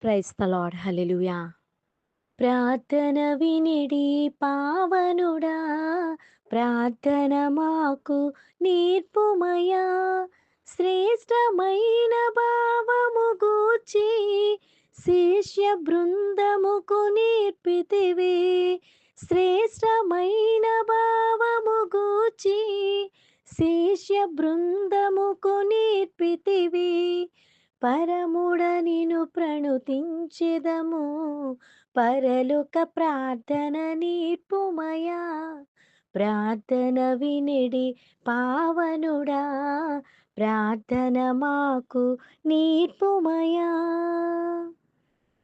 Praise the lord. హల్లెలూయా. ప్రార్థన వినిడి పావనుడా, ప్రార్థన మాకు నేర్పుమయా. శ్రేష్టమైన భావము గూర్చి శిష్య బృందముకు నేర్పితివి. శ్రేష్టమైన భావము గూర్చి శిష్య బృందముకు నేర్పితివి. పరముడ నిను ప్రణుతించెదము, పరలోక ప్రార్థన నేర్పుమయా. ప్రార్థన వినిడి పావనుడా, ప్రార్థన మాకు నేర్పుమయా.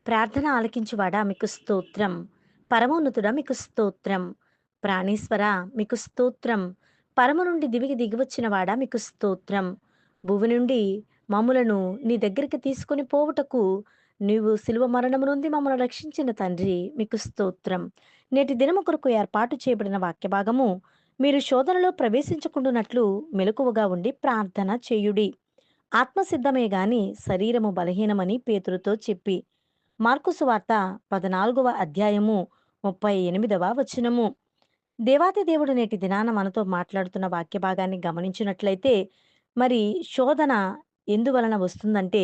ప్రార్థన ఆలకించువాడా మీకు స్తోత్రం. పరమోన్నతుడా మీకు స్తోత్రం. ప్రాణేశ్వర మీకు స్తోత్రం. పరము నుండి దివికి దిగివచ్చిన వాడా మీకు స్తోత్రం. భువి నుండి మమ్ములను నీ దగ్గరికి తీసుకొని పోవుటకు నీవు శిలువ మరణము నుండి మమ్మల్ని రక్షించిన తండ్రి మీకు స్తోత్రం. నేటి దినము కొరకు ఏర్పాటు చేయబడిన వాక్య భాగము, మీరు శోధనలో ప్రవేశించకుండునట్లు మెలకువగా ఉండి ప్రార్థన చేయుడి. ఆత్మసిద్ధమే గాని శరీరము బలహీనమని పేతురుతో చెప్పి. మార్కు సువార్త 14వ అధ్యాయము 38వ వచనము. దేవాతి దేవుడు నేటి దినాన మనతో మాట్లాడుతున్న వాక్య భాగాన్ని గమనించినట్లయితే, మరి శోధన ఎందువలన వస్తుందంటే,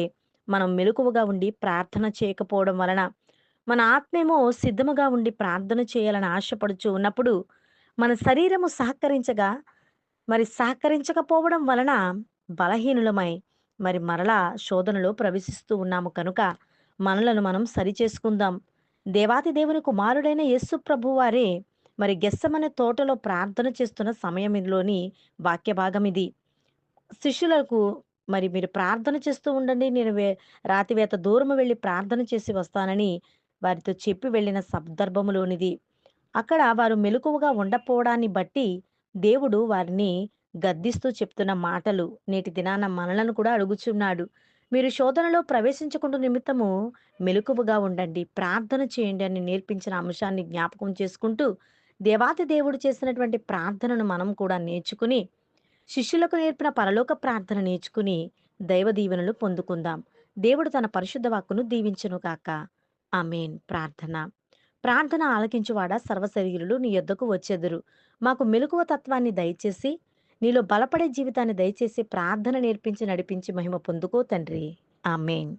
మనం మెలకువగా ఉండి ప్రార్థన చేయకపోవడం వలన. మన ఆత్మేమో సిద్ధముగా ఉండి ప్రార్థన చేయాలని ఆశపడుచు ఉన్నప్పుడు, మన శరీరము సహకరించకపోవడం వలన బలహీనులమై, మరి మరలా శోధనలో ప్రవేశిస్తూ ఉన్నాము కనుక, మనలను మనం సరిచేసుకుందాం. దేవాతి దేవుని కుమారుడైన యేసు ప్రభువారే మరి గెత్సెమనే తోటలో ప్రార్థన చేస్తున్న సమయంలోని వాక్య భాగం ఇది. శిష్యులకు, మరి మీరు ప్రార్థన చేస్తూ ఉండండి, నేను రాతివేత దూరము వెళ్లి ప్రార్థన చేసి వస్తానని వారితో చెప్పి వెళ్ళిన సందర్భములోనిది. అక్కడ వారు మెలకువగా ఉండకపోవడాన్ని బట్టి దేవుడు వారిని గద్దిస్తూ చెప్తున్న మాటలు నేటి దినాన మనలను కూడా అడుగుచున్నాడు. మీరు శోధనలో ప్రవేశించకుండా నిమిత్తము మెలకువగా ఉండండి, ప్రార్థన చేయండి అని నేర్పించిన అంశాన్ని జ్ఞాపకం చేసుకుంటూ, దేవాతి దేవుడు చేసినటువంటి ప్రార్థనను మనం కూడా నేర్చుకుని, శిష్యులకు నేర్పిన పరలోక ప్రార్థన నేర్చుకుని దైవ దీవెనలు పొందుకుందాం. దేవుడు తన పరిశుద్ధ వాక్కును దీవించును గాక. ఆమేన్. ప్రార్థన. ప్రార్థన ఆలకించువాడా, సర్వశరీరులు నీ యొద్దకు వచ్చెదరు. మాకు మెలకువ తత్వాన్ని దయచేసి, నీలో బలపడే జీవితాన్ని దయచేసి ప్రార్థన నేర్పించి నడిపించి మహిమ పొందుకో తండ్రి. ఆమేన్.